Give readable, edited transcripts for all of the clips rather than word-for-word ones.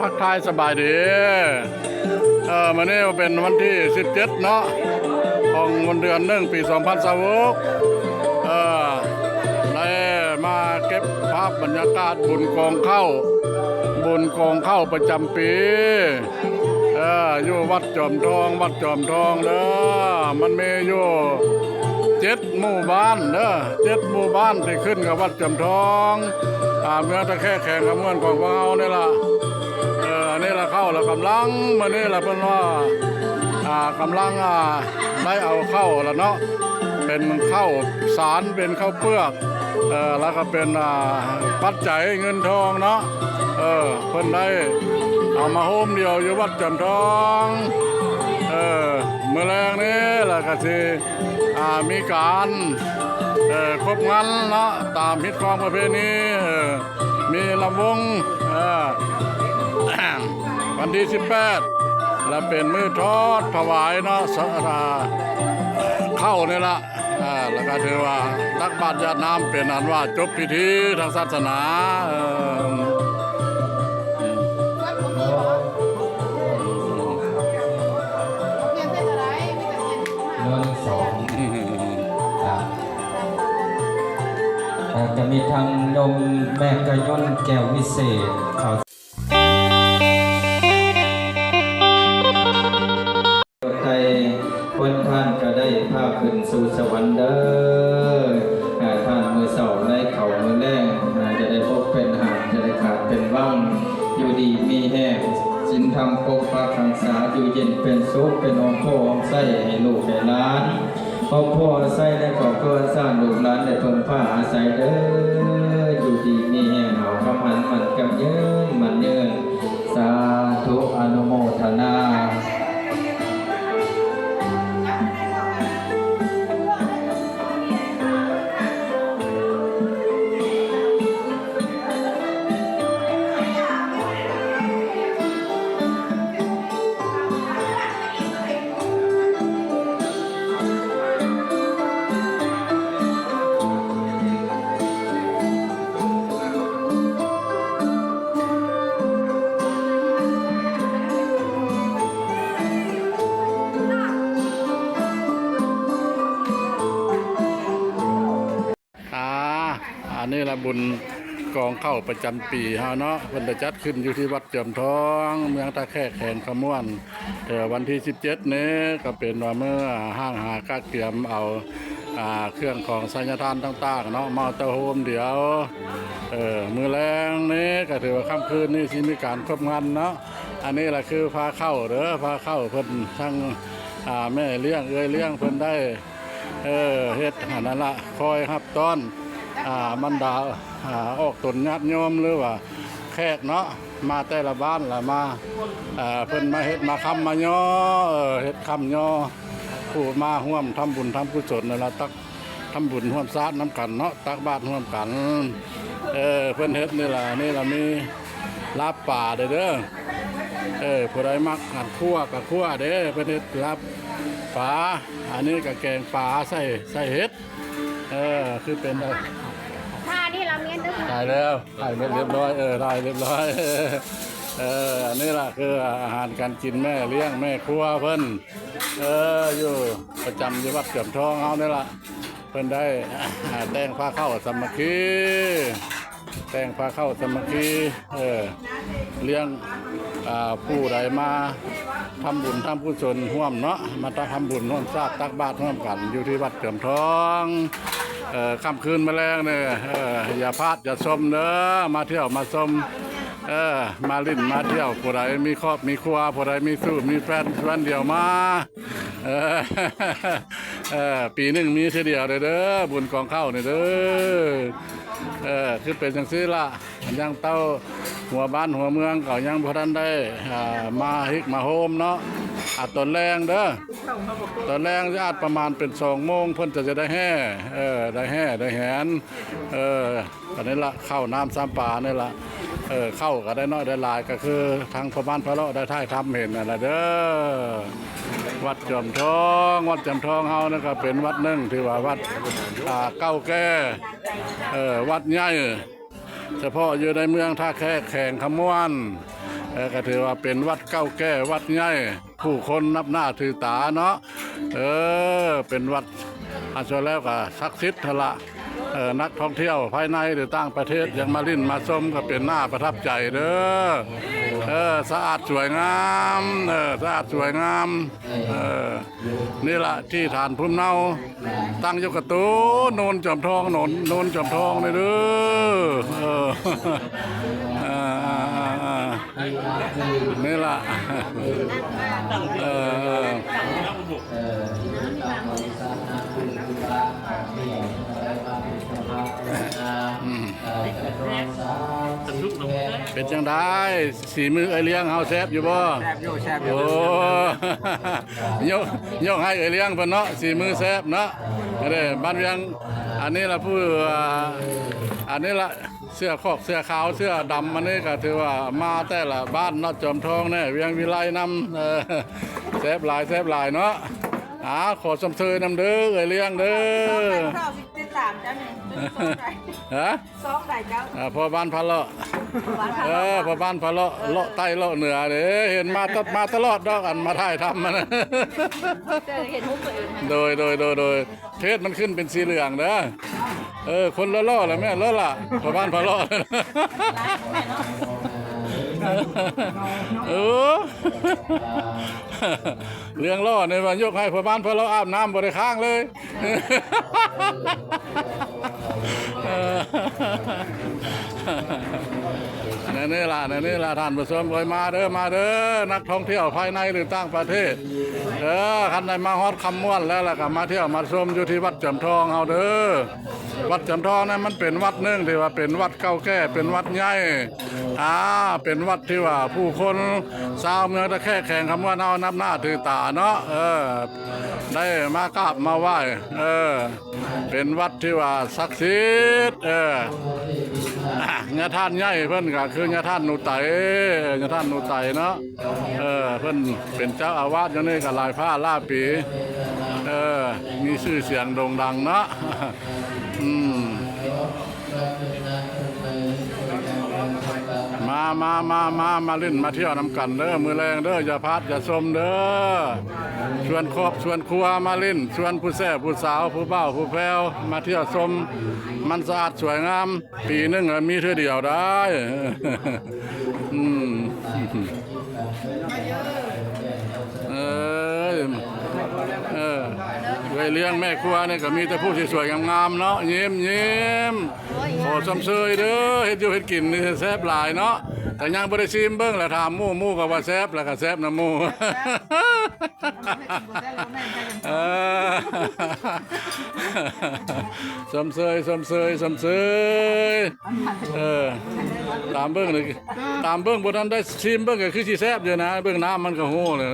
ทักทายสบายดีวันนี้เป็นวันที่17เนาะของวันเดือน1 ปี 2026ได้มาเก็บภาพบรรยากาศบุญกองข้าวประจำปีอยู่วัดจอมทองเด้อมันมีอยู่7 หมู่บ้านเด้อ7 หมู่บ้านที่ขึ้นกับวัดจอมทองเมืองตะแคงแข่งกับเมืองของเราเนี่ยล่ะนี่ละเข้าแล้วกำลังมานี่ละเพิ่นว่ากำลังได้เอาเข้าแล้วเนาะเป็นข้าวสารเป็นข้าวเปลือกแล้วก็เป็นปัจจัยเงินทองเนาะเพิ่นได้เอามาโฮมเดียวอยู่วัดจอมทองเมื่อแรงนี้แล้วก็สิมีการครบงานเนาะตามพิธีของประเพณีมีลำวงวันที่18และเป็นมื้อทอดถวายเนาะเข้านี่ละแล้วก็ถือว่าตักบาตรญาติน้ำเป็นอันว่าจบพิธีทางศาสนาจะมีทางนมแม่กระย่นแก้ววิเศษเขาไทยคนท่านก็ได้พาขึ้นสู่สวรรค์เด้อท่านมือเสาได้เข่ามือแรงจะได้พบเป็นหาจะได้ขาดเป็นว่างอยู่ดีมีแห้งสินธรรมปกปักรักษาอยู่เย็นเป็นสุขเป็นองค์พ่อองค์ไส้ให้ลูกให้หลานพ่ออาศัยได้ขอเกิดสร้างลูกหลานได้เพิ่มผ้าอาศัยเด้ออยู่ดีมีแห่งเขาคำหันมันกำเยินมันเยินสาธุอนุโมทนาอันนี้ละบุญกองเข้าประจำปีเฮาเนาะเพิ่นจะจัดขึ้นอยู่ที่วัดจอมทองเมืองตะแคงแข่งขมวนวันที่17นี้ก็เป็นว่าเมื่อห้างหากเตรียมเอาเครื่องของสัญญาทานต่างๆเนาะมาเตาโฮมเดี๋ยวมื้อแรงนี้ก็ถือว่าค่ำคืนนี้สิมีการครบงานเนาะอันนี้ล่ะคือพาเข้าเด้อพาเข้าเพิ่นทั้งแม่เลี้ยงเลี้ยงเพิ่นได้เฮ็ดอันนั้นละคอยรับต้อนมันดาออกตนญาติโยมหรือว่าแขกเนาะมาแต่ละบ้านละมาเพิ่นมาเฮ็ดมาคำมาย่อเฮ็ดคำย่อผู้มาร่วมทำบุญทำกุศลนั่นละตักทำบุญร่วมสาธุน้ำกันเนาะตักบาตรร่วมกันเพิ่นเฮ็ดนี่ล่ะมีลาบป่าเด้อผู้ใดมักหั่นคั่วกับคั่วเด้อเพิ่นเฮ็ดลาบป่าอันนี้ก็แกงป่าใส่เฮ็ดคือเป็นท่านี่เราเมียนดึกถ่ายแล้วถ่ายเรียบร้อยถ่ายเรียบร้อยอันนี้ล่ะคืออาหารการกินแม่เลี้ยงแม่ครัวเพิ่นอยู่ประจำอยู่วัดเกือบทองเฮานี่ล่ะเพิ่นได้แต่งผ้าเข้าสามัคคีแต่งผ้าเข้าสามัคคีเลี้ยงผู้ใดมาทำบุญทำกุศลร่วมเนาะมาทำบุญร่วมสาธุตักบาตรร่วมกันอยู่ที่วัดเกือบทองค่ำคืนมาแรงเนี่ยอย่าพลาดอย่าชมเด้อมาเที่ยวมาชมมาลิ้นมาเที่ยวผู้ใดมีครอบมีครัวผู้ใดมีสู้มีแฟนเดียวมาปีหนึ่งมีเดียวเด้อบุญกองเข้าเนี่ยเด้อคือเป็นจังซี่ล่ะยังเต้าหัวบ้านหัวเมืองก็ยังพอท่านได้มาฮิกมาโฮมเนาะตอนแรงเด้อตอนแรงญาติประมาณเป็น2 โมงเพิ่นจะได้แห่ได้แหนอันนี้ละเข้าน้ำซ้ำป่านี่ละเข้าก็ได้น้อยได้หลายก็คือทางพระบ้านพระเลาะได้ท่ายทำเห็นอะไรเด้อวัดจอมทองเฮานะครับเป็นวัดหนึ่งที่ว่าวัดเก่าแก่วัดใหญ่ เฉพาะอยู่ในเมืองท่าแค่แข่งขมวนก็ถือว่าเป็นวัดเก่าแก่วัดใหญ่ผู้คนนับหน้าถือตาเนาะเป็นวัดอันส่วนแล้วก็ศักดิ์สิทธิ์ทละนักท่องเที่ยวภายในหรือต่างประเทศยังมาลิ้นมาชมก็เป็นหน้าประทับใจเด้อสะอาดสวยงามสะอาดสวยงามนี่แหละที่ฐานพุ่มเนาตั้งอยู่กับตู้โนนจอมทองโนนจอมทองเลยเด้อนี่ล่ะเป็นจังได้สีมือเลี้ยงเฮาแซ่บอยู่บ่แซ่บอยู่โอ้ยกให้เลี้ยงเพิ่นเนาะสีมือแซ่บเนาะเด้บ้านเวียงอันนี้ล่ะผู้อันนี้ล่ะเสื้อคอกเสื้อขาวเสื้อดำอันนี้ก็ถือว่ามาแต่ละบ้านเนาะจอมทองเนี่ยเวียงวิไลนำแซ่บหลายเนาะขอสมเสยนำเด้อเลี้ยงเด้อ13จ้านี่ฮะ2ได้เจ้าพอบ้านพะเลาะพอบ้านพะเลาะเลาะใต้เลาะเหนือเด้เห็นมาตลอดดอกอันมาถ่ายทำมันเห็นหุ้มตัวอื่นโดยเพศมันขึ้นเป็นสีเหลืองเด้อคนละล่อแล้วแม่ละล่ะพอบ้านพะเลาะเรื่องล่อในวันยกให้พอบ้านพะเลาะอาบน้ำบริค้างเลยนี่ล่ะท่านผู้ชมเลยมาเด้อนักท่องเที่ยวภายในหรือต่างประเทศคันใดมาฮอดคำม่วนแล้วล่ะก็มาเที่ยวมาชมอยู่ที่วัดจอมทองเฮาเด้อวัดจอมทองนั้นมันเป็นวัดหนึ่งที่ว่าเป็นวัดเก่าแก่เป็นวัดใหญ่เป็นวัดที่ว่าผู้คนชาวเมืองตะแค่แข่งคำว่าเฮานับหน้าถือตาเนาะได้มากราบมาไหว้เป็นวัดที่ว่าศักดิ์สิทธิ์ญาท่านใหญ่เพิ่นก็คือญาท่านนุไตเนาะเพิ่นเป็นเจ้าอาวาสอยู่นี่ก็หลายผ้าล่าปีมีชื่อเสียงโด่งดังเนาะมาเล่นมาเที่ยวนำกันเด้อมือแรงเด้ออย่าพลาดอย่าชมเด้อชวนครอบชวนครัวมาเล่นชวนผู้แซ่ผู้สาวผู้เบ้าผู้แพ้วมาเที่ยวชมมันสะอาดสวยงามปีนึงมีเท่าเดียวได้เลี้ยงแม่ครัวนี่ก็มีแต่ผู้สวยๆงามๆเนาะยิ้มขอสมเสยเด้อเฮ็ดอยู่เฮ็ดกินนี่แซ่บหลายเนาะแต่ยังบ่ได้ชิมเบิ่งแล้วถามหมู่ก็ว่าแซ่บแล้วก็แซ่บนำหมู่สมเสยตามเบิ่งบ่ทันได้ชิมเบิ่งก็คือสิแซ่บอยู่นะเบิ่งน้ำมันก็โหเลย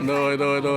โดยโดย